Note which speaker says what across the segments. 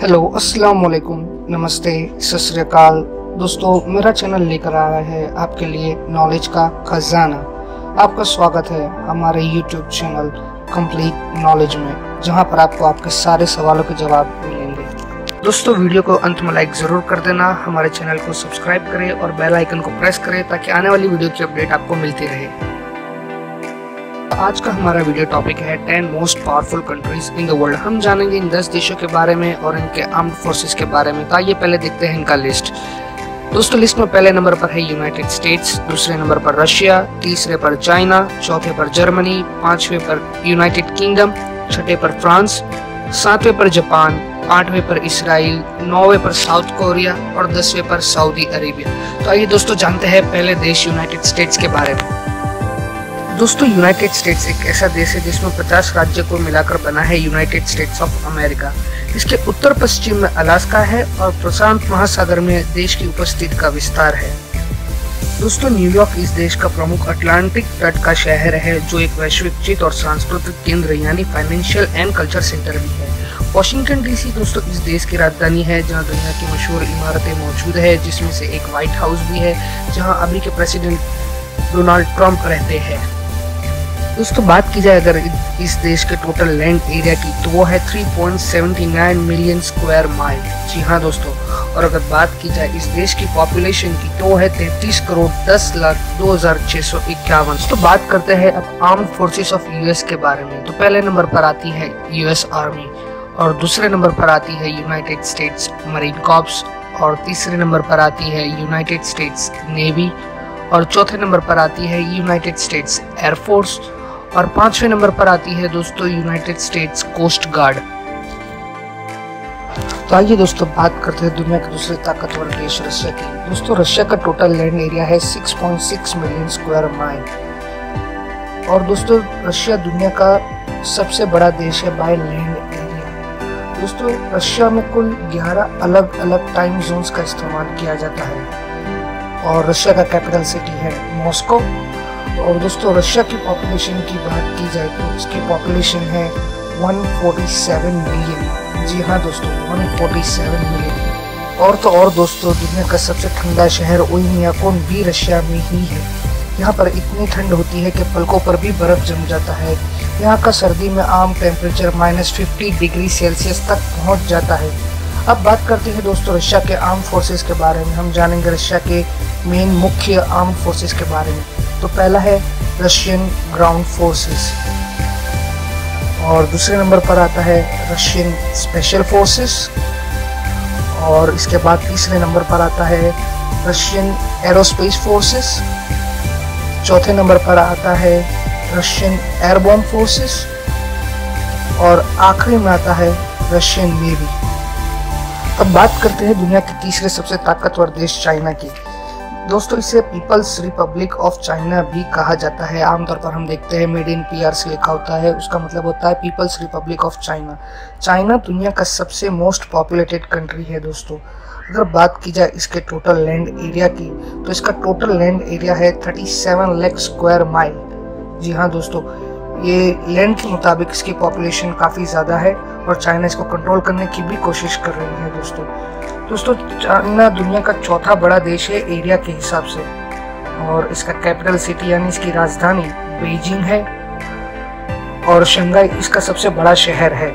Speaker 1: Hello, अस्सलाम वालेकुम, नमस्ते, सत श्री अकाल। दोस्तों, मेरा चैनल लेकर आया है आपके लिए नॉलेज का खजाना। आपका स्वागत है हमारे यूट्यूब चैनल कंप्लीट नॉलेज में, जहां पर आपको आपके सारे सवालों के जवाब मिलेंगे। दोस्तों, वीडियो को अंत में लाइक जरूर कर देना, हमारे चैनल को सब्सक्राइब करें और बेल आइकन को प्रेस करें ताकि आने वाली वीडियो की अपडेट आपको मिलती रहे। आज का हमारा वीडियो टॉपिक है 10 most powerful countries in the world. हम जानेंगे इन 10 देशों के बारे में और इनके आर्म्ड फोर्सेस के बारे में। तो आइए पहले देखते हैं इनका लिस्ट। दोस्तों, लिस्ट में पहले नंबर पर है यूनाइटेड स्टेट्स, दूसरे नंबर पर रशिया, तीसरे पर चाइना, चौथे पर जर्मनी, पांचवे पर यूनाइटेड किंगडम, छठे पर फ्रांस, सातवें पर जापान, आठवें पर इसराइल, नौवें पर साउथ कोरिया और 10वें पर सऊदी अरेबिया। तो आइए दोस्तों जानते हैं पहले देश यूनाइटेड स्टेट्स के बारे में। दोस्तों, यूनाइटेड स्टेट्स एक ऐसा देश है जिसमें 50 राज्य को मिलाकर बना है यूनाइटेड स्टेट्स ऑफ अमेरिका। इसके उत्तर पश्चिम में अलास्का है और प्रशांत महासागर में देश की उपस्थिति का विस्तार है। दोस्तों, न्यूयॉर्क इस देश का प्रमुख अटलांटिक तट का शहर है, जो एक वैश्विक चित और सांस्कृतिक केंद्र यानी फाइनेंशियल एंड कल्चर सेंटर भी है। वॉशिंगटन डीसी दोस्तों इस देश की राजधानी है, जहां दुनिया की मशहूर इमारतें मौजूद है, जिसमें से एक व्हाइट हाउस भी है, जहां अभी के प्रेसिडेंट डोनाल्ड ट्रंप रहते हैं। दोस्तों, बात की जाए अगर इस देश के टोटल लैंड एरिया की, तो वो है 3.79 मिलियन स्क्वायर माइल। जी हाँ दोस्तों, और अगर बात की जाए इस देश की पॉपुलेशन की, तो वो है 33 करोड़ 10 लाख 2,651। तो बात करते हैं अब आर्म्ड फोर्सेस ऑफ यूएस के बारे में। तो पहले नंबर पर आती है यूएस आर्मी, और दूसरे नंबर पर आती है यूनाइटेड स्टेट्स मरीन कॉर्प्स, और तीसरे नंबर पर आती है यूनाइटेड स्टेट्स नेवी, और चौथे नंबर पर आती है यूनाइटेड स्टेट्स एयरफोर्स, और पांचवें नंबर पर आती है दोस्तों यूनाइटेड स्टेट्स कोस्ट गार्ड। तो आइए दोस्तों बात करते हैं दुनिया के दूसरे ताकतवर देश रशिया की। दोस्तों, रशिया का टोटल लैंड एरिया है 6.6 मिलियन स्क्वायर माइल, और दोस्तों रशिया दुनिया का सबसे बड़ा देश है बाय लैंड एरिया। दोस्तों, रशिया में कुल 11 अलग अलग टाइम जोन्स का इस्तेमाल किया जाता है, और रशिया का कैपिटल सिटी है मॉस्को। और दोस्तों, रशिया की पॉपुलेशन की बात की जाए तो इसकी पॉपुलेशन है 147 मिलियन। जी हाँ दोस्तों, 147 मिलियन। और दोस्तों, दुनिया का सबसे ठंडा शहर ओयमियाकोन भी रशिया में ही है। यहाँ पर इतनी ठंड होती है कि पलकों पर भी बर्फ जम जाता है। यहाँ का सर्दी में आम टेम्परेचर -50 डिग्री सेल्सियस तक पहुँच जाता है। अब बात करते हैं दोस्तों रशिया के आर्म फोर्सेस के बारे में। हम जानेंगे रशिया के मेन मुख्य आर्म फोर्सेस के बारे में। तो पहला है रशियन ग्राउंड फोर्सेस, और दूसरे नंबर पर आता है रशियन स्पेशल फोर्सेस, और इसके बाद तीसरे नंबर पर आता है रशियन एरोस्पेस फोर्सेस, चौथे नंबर पर आता है रशियन एयरबॉम्ब फोर्सेस, और आखिरी में आता है रशियन नेवी। अब बात करते हैं दुनिया के तीसरे सबसे ताकतवर देश चाइना की। दोस्तों, इसे पीपल्स रिपब्लिक ऑफ चाइना भी कहा जाता है। आमतौर पर हम देखते हैं मेड इन पीआर से लिखा होता है, उसका मतलब होता है people's republic of China. China दुनिया का सबसे मोस्ट पॉपुलेटेड कंट्री है। दोस्तों, अगर बात की जाए इसके टोटल लैंड एरिया की, तो इसका टोटल लैंड एरिया है 37 लाख स्क्वायर माइल। जी हाँ दोस्तों, ये लैंड के मुताबिक इसकी पॉपुलेशन काफ़ी ज़्यादा है, और चाइना इसको कंट्रोल करने की भी कोशिश कर रही है। दोस्तों, चाइना दुनिया का चौथा बड़ा देश है एरिया के हिसाब से, और इसका कैपिटल सिटी यानी इसकी राजधानी बीजिंग है, और शंघाई इसका सबसे बड़ा शहर है।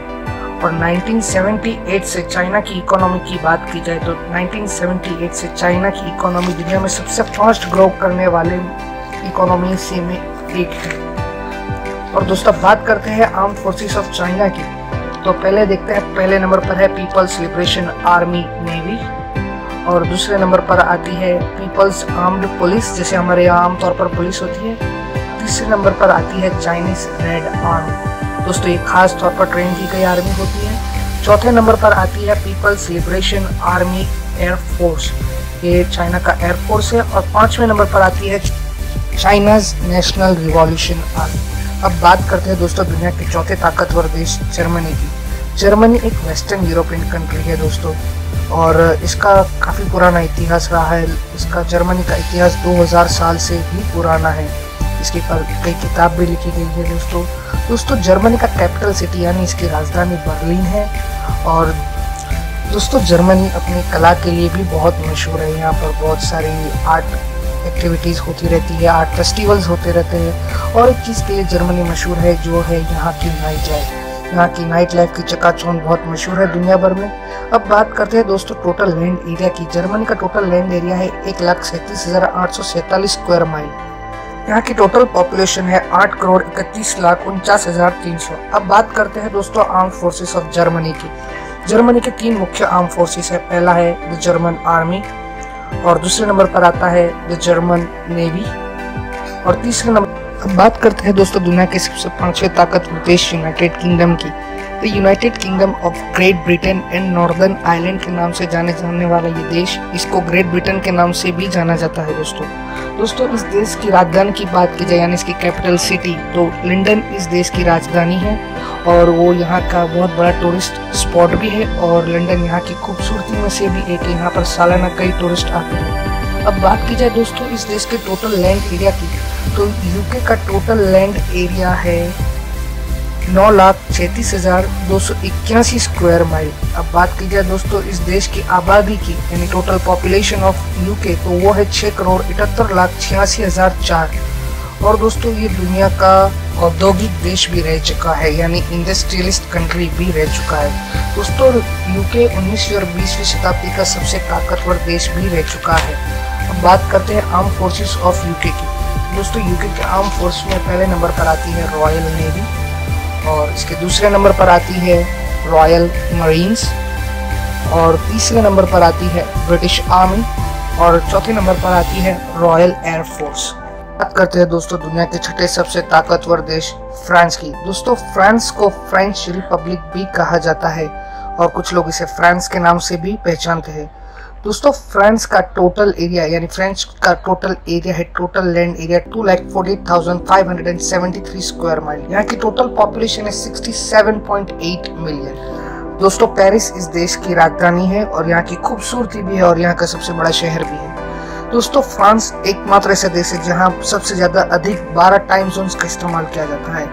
Speaker 1: और 1978 से चाइना की इकोनॉमी की बात की जाए तो 1978 से चाइना की इकोनॉमी दुनिया में सबसे फास्ट ग्रो करने वाले इकोनॉमी से में एक है। और दोस्तों, बात करते हैं आर्म्ड फोर्सेस ऑफ चाइना की। तो पहले देखते हैं, पहले नंबर पर है पीपल्स लिबरेशन आर्मी नेवी, और दूसरे नंबर पर आती है पीपल्स आर्म्ड पुलिस, जैसे हमारे यहाँ आमतौर पर पुलिस होती है। तीसरे नंबर पर आती है चाइनीज रेड आर्मी। दोस्तों, ये खास तौर पर ट्रेन की गई आर्मी होती है। चौथे नंबर पर आती है पीपल्स लिबरेशन आर्मी एयरफोर्स, ये चाइना का एयरफोर्स है। और पांचवें नंबर पर आती है चाइनाज नेशनल रिवॉल्यूशन आर्मी। अब बात करते हैं दोस्तों दुनिया के चौथे ताकतवर देश जर्मनी की। जर्मनी एक वेस्टर्न यूरोपियन कंट्री है दोस्तों, और इसका काफ़ी पुराना इतिहास रहा है। इसका जर्मनी का इतिहास 2000 साल से भी पुराना है। इसके पर कई किताब भी लिखी गई है दोस्तों। जर्मनी का कैपिटल सिटी यानी इसकी राजधानी बर्लिन है, और दोस्तों जर्मनी अपनी कला के लिए भी बहुत मशहूर है। यहाँ पर बहुत सारी आर्ट एक्टिविटीज़ होती रहती है, आर्ट फेस्टिवल्स होते रहते हैं। और एक चीज़ के लिए जर्मनी मशहूर है, जो है यहाँ की नाइट लाइफ। यहाँ की नाइट लाइफ की चकाचौंध बहुत मशहूर है दुनिया भर में। अब बात करते हैं दोस्तों टोटल लैंड एरिया की। जर्मनी का टोटल लैंड एरिया है 1,37,847 स्क्वायर माइल। यहाँ की टोटल पॉपुलेशन है 8,31,49,300। अब बात करते हैं दोस्तों आर्म फोर्सेस ऑफ जर्मनी की। जर्मनी के 3 मुख्य आर्म फोर्सेस है। पहला है द जर्मन आर्मी, और दूसरे नंबर पर आता है द जर्मन नेवी, और तीसरे नंबर। अब बात करते हैं दोस्तों दुनिया के सबसे 5वें ताकतवर देश यूनाइटेड किंगडम की। The United kingdom of great Britain and northern Ireland के नाम से जाने जाने वाला ये देश, इसको ग्रेट ब्रिटेन के नाम से भी जाना जाता है। दोस्तों इस देश की राजधानी की बात की जाए, यानी इसकी कैपिटल सिटी, तो लंदन इस देश की राजधानी है, और वो यहाँ का बहुत बड़ा टूरिस्ट स्पॉट भी है। और लंदन यहाँ की खूबसूरती में से भी एक है। यहाँ पर सालाना कई टूरिस्ट आते हैं। अब बात की जाए दोस्तों इस देश के टोटल लैंड एरिया की, तो यूके का टोटल लैंड एरिया है 9,36,281 स्क्वायर माइल। अब बात की जाए दोस्तों इस देश की आबादी की, यानी टोटल पॉपुलेशन ऑफ यूके, तो वो है 6,78,86,004। और दोस्तों ये दुनिया का औद्योगिक देश भी रह चुका है, यानी इंडस्ट्रियलिस्ट कंट्री भी रह चुका है। दोस्तों यूके 19वीं और 20वीं शताब्दी का सबसे ताकतवर देश भी रह चुका है। अब बात करते हैं आर्म फोर्सेस ऑफ यूके की। दोस्तों यूके के आर्म फोर्स में पहले नंबर पर आती है रॉयल नेवी, और इसके दूसरे नंबर पर आती है रॉयल मरीन्स, और तीसरे नंबर पर आती है ब्रिटिश आर्मी, और चौथे नंबर पर आती है रॉयल एयर फोर्स। बात करते हैं दोस्तों दुनिया के 6ठे सबसे ताकतवर देश फ्रांस की। दोस्तों फ्रांस को फ्रेंच रिपब्लिक भी कहा जाता है, और कुछ लोग इसे फ्रांस के नाम से भी पहचानते हैं। दोस्तों फ्रांस का टोटल एरिया, यानी फ्रांस का टोटल एरिया है, total land area 2,48,573 square mile. यहाँ की टोटल पॉपुलेशन है 67.8 मिलियन। दोस्तों पेरिस इस देश की राजधानी है, और यहाँ की खूबसूरती भी है, और यहाँ का सबसे बड़ा शहर भी है। दोस्तों फ्रांस एकमात्र ऐसा देश है जहाँ सबसे ज्यादा अधिक 12 टाइम जोन्स का इस्तेमाल किया जाता है।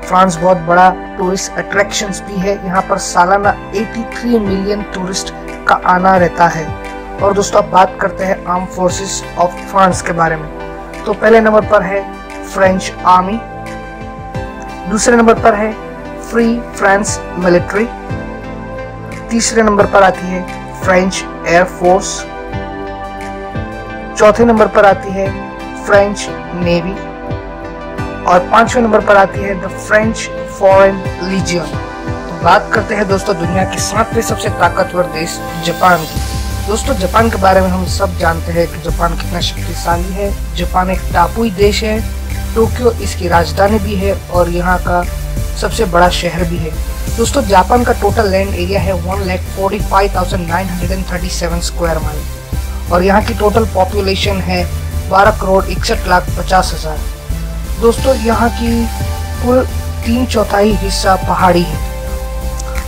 Speaker 1: फ्रांस बहुत बड़ा टूरिस्ट अट्रैक्शंस भी है। यहाँ पर सालाना 83 मिलियन टूरिस्ट का आना रहता है। और दोस्तों अब बात करते हैं आर्म फोर्सेस ऑफ फ्रांस के बारे में। तो पहले नंबर पर है फ्रेंच आर्मी, दूसरे नंबर पर है फ्री फ्रांस मिलिट्री, तीसरे नंबर पर आती है फ्रेंच एयर फोर्स, चौथे नंबर पर आती है फ्रेंच नेवी, और 5वें नंबर पर आती है द फ्रेंच फॉरेन लीजियन। तो बात करते हैं दोस्तों दुनिया के 7वें सबसे ताकतवर देश जापान की। दोस्तों जापान के बारे में हम सब जानते हैं कि जापान कितना शक्तिशाली है। जापान एक टापुई देश है। टोक्यो इसकी राजधानी भी है, और यहाँ का सबसे बड़ा शहर भी है। दोस्तों जापान का टोटल लैंड एरिया है 1,45,937 स्क्वायर माइल, और यहाँ की टोटल पॉपुलेशन है 12,61,50,000। दोस्तों यहाँ की कुल 3/4 हिस्सा पहाड़ी है,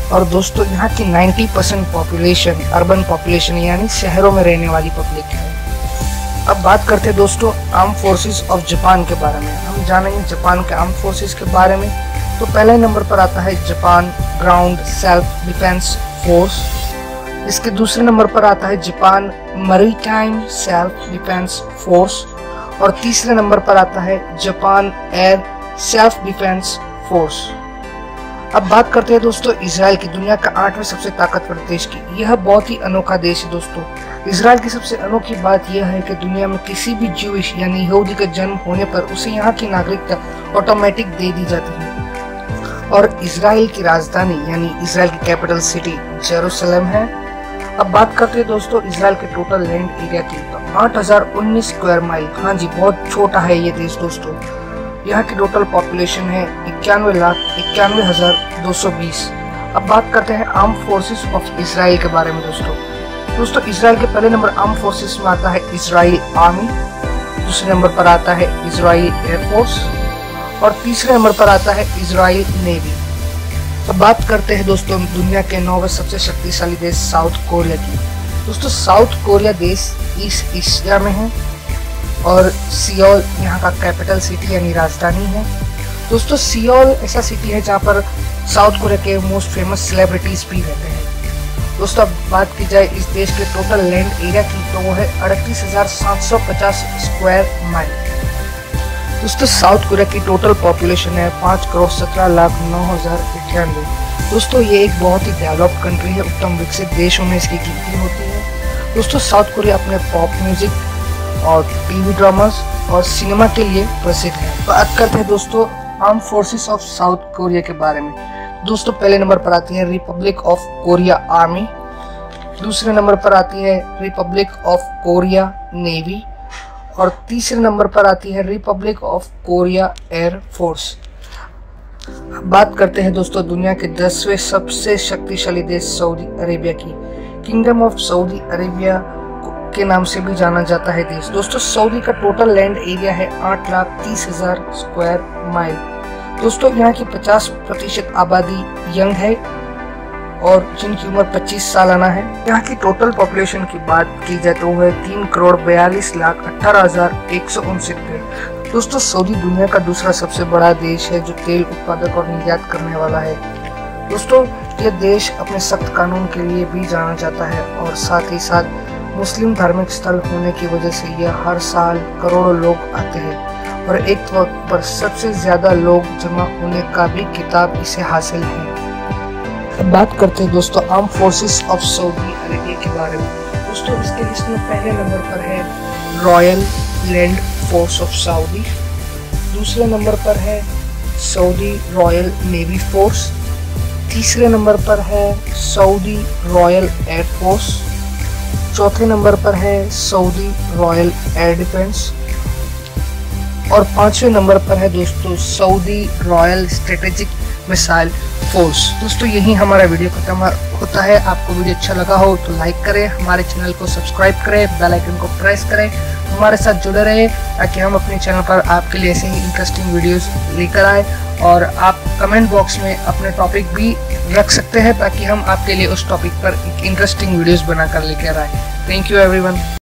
Speaker 1: और दोस्तों यहाँ की 90% पॉपुलेशन अर्बन पॉपुलेशन, यानी शहरों में रहने वाली पब्लिक है। अब बात करते हैं दोस्तों आर्म फोर्सेस ऑफ जापान के बारे में। हम जानेंगे जापान के आर्म फोर्सेस के बारे में। तो पहले नंबर पर आता है Japan ground self defence force, इसके दूसरे नंबर पर आता है Japan maritime self defence force, और तीसरे नंबर पर आता है Japan air self defence force. अब बात करते हैं दोस्तों इजराइल की, दुनिया का 8वें सबसे ताकतवर देश की। यह बहुत ही अनोखा देश है दोस्तों। इजराइल की सबसे अनोखी बात यह है कि दुनिया में किसी भी ज्यूइश यानी यहूदी का जन्म होने पर उसे यहाँ की नागरिकता ऑटोमेटिक दे दी जाती है। और इजराइल की राजधानी यानी इजराइल की कैपिटल सिटी जेरूसलम है। अब बात करते हैं दोस्तों इजराइल के टोटल लैंड एरिया की, तो 8,019 स्क्वायर माइल। हाँ जी, बहुत छोटा है ये देश दोस्तों। यहाँ की टोटल पॉपुलेशन है 91,91,220। अब बात करते हैं आर्म फोर्सेस ऑफ इजराइल के बारे में दोस्तों इजराइल के पहले नंबर आर्म फोर्सेस में आता है इजराइल आर्मी, दूसरे नंबर पर आता है इजराइल एयरफोर्स, और तीसरे नंबर पर आता है इजराइल नेवी। अब बात करते हैं दोस्तों दुनिया के 9वें सबसे शक्तिशाली देश साउथ कोरिया की। दोस्तों साउथ कोरिया देश ईस्ट एशिया में है, और सियोल यहाँ का कैपिटल सिटी यानी राजधानी है। दोस्तों सियोल ऐसा सिटी है जहाँ पर साउथ कोरिया के मोस्ट फेमस सेलिब्रिटीज भी रहते हैं। दोस्तों अब बात की जाए इस देश के टोटल लैंड एरिया की तो वो है 38,750 स्क्वायर माइल। दोस्तों साउथ कोरिया की टोटल पॉपुलेशन है 5,17,09,098। दोस्तों ये एक बहुत ही डेवलप्ड कंट्री है, उत्तम विकसित देशों में इसकी गिनती होती है। दोस्तों साउथ कोरिया अपने पॉप म्यूजिक और टीवी ड्रामास और सिनेमा के लिए प्रसिद्ध है। बात करते हैं दोस्तों arm forces of south Korea के बारे में। दोस्तों पहले नंबर पर आती है रिपब्लिक ऑफ कोरिया आर्मी, दूसरे नंबर पर आती है रिपब्लिक ऑफ कोरिया नेवी और तीसरे नंबर पर आती है Republic of Korea air force. बात करते हैं दोस्तों दुनिया के 10वें सबसे शक्तिशाली देश सऊदी अरेबिया की। किंगडम ऑफ सऊदी अरेबिया के नाम से भी जाना जाता है देश। दोस्तों सऊदी का टोटल लैंड एरिया है 8,30,000 स्क्वायर माइल। दोस्तों यहाँ की 50% आबादी यंग है और जिनकी उम्र 25 सालाना है। यहाँ की टोटल पॉपुलेशन की बात की जाए तो है 3,42,18,169। दोस्तों सऊदी दुनिया का दूसरा सबसे बड़ा देश है जो तेल उत्पादक और निर्यात करने वाला है। दोस्तों यह देश अपने सख्त कानून के लिए भी जाना जाता है और साथ ही साथ मुस्लिम धार्मिक स्थल होने की वजह से यह हर साल करोड़ों लोग आते हैं और एक वक्त पर सबसे ज्यादा लोग जमा होने का भी खिताब इसे हासिल है। अब बात करते हैं दोस्तों arm forces of Saudi Arabia के बारे में। दोस्तों इसके लिस्ट में पहले नंबर पर है royal land force of Saudi, दूसरे नंबर पर है सऊदी रॉयल नेवी फोर्स, तीसरे नंबर पर है सऊदी रॉयल एयर फोर्स, चौथे नंबर पर है सऊदी रॉयल एयर डिफेंस और पांचवें नंबर पर है दोस्तों Saudi royal strategic missile force. दोस्तों यही हमारा वीडियो खत्म होता है। आपको वीडियो अच्छा लगा हो तो लाइक करें, हमारे चैनल को सब्सक्राइब करें, बेल आइकन को प्रेस करें, हमारे साथ जुड़े रहें ताकि हम अपने चैनल पर आपके लिए ऐसे ही इंटरेस्टिंग वीडियोस लेकर आए। और आप कमेंट बॉक्स में अपने टॉपिक भी रख सकते हैं ताकि हम आपके लिए उस टॉपिक पर एक इंटरेस्टिंग वीडियोस बनाकर लेकर आए। Thank you everyone.